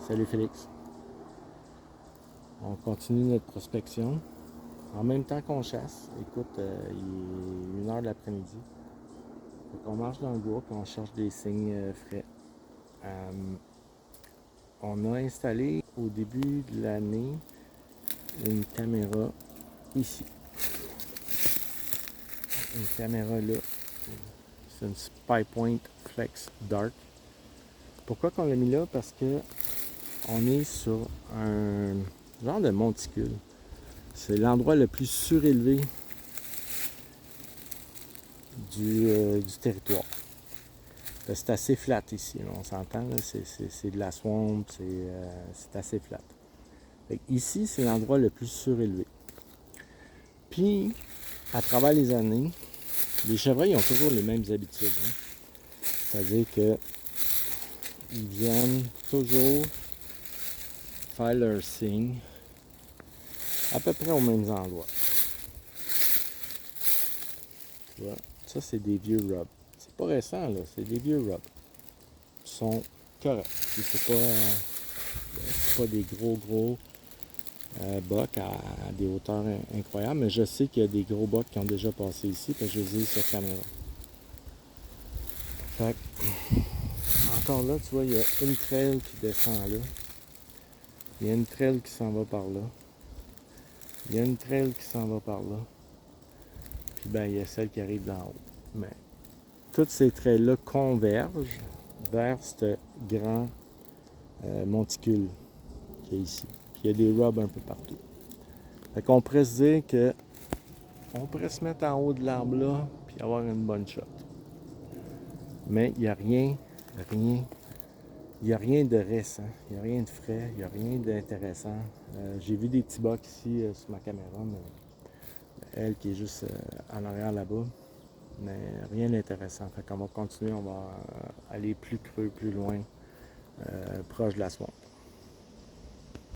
Salut Félix. On continue notre prospection. En même temps qu'on chasse, écoute, il est 1 heure de l'après-midi. On marche dans le bois et on cherche des signes frais. On a installé au début de l'année une caméra ici. Une caméra là. C'est une SpyPoint Flex Dark. Pourquoi qu'on l'a mis là? Parce que on est sur un genre de monticule. C'est l'endroit le plus surélevé du territoire. C'est assez flat ici, là, on s'entend, c'est de la swamp, c'est assez flat. Ici, c'est l'endroit le plus surélevé. Puis, à travers les années, les chevreuils ont toujours les mêmes habitudes. Hein? C'est-à-dire que ils viennent toujours faire leur signe à peu près aux mêmes endroits. Tu vois? Ça, c'est des vieux rubs. C'est pas récent, là. C'est des vieux rubs. Ils sont corrects. C'est pas des gros bocs à des hauteurs incroyables, mais je sais qu'il y a des gros bocs qui ont déjà passé ici, parce que je les ai sur caméra. Fait que, encore là, tu vois, il y a une trail qui descend là. Il y a une trail qui s'en va par là. Il y a une trail qui s'en va par là. Puis ben, il y a celle qui arrive d'en haut. Mais toutes ces trails-là convergent vers ce grand monticule qui est ici. Puis il y a des rubs un peu partout. Fait qu'on pourrait se dire que on pourrait se mettre en haut de l'arbre là puis avoir une bonne shot. Mais il n'y a rien, il n'y a rien de récent, il n'y a rien de frais, il n'y a rien d'intéressant. J'ai vu des petits bocs ici sur ma caméra, mais elle qui est juste en arrière là-bas, mais rien d'intéressant. Fait qu'on va continuer, on va aller plus creux, plus loin, proche de la swamp.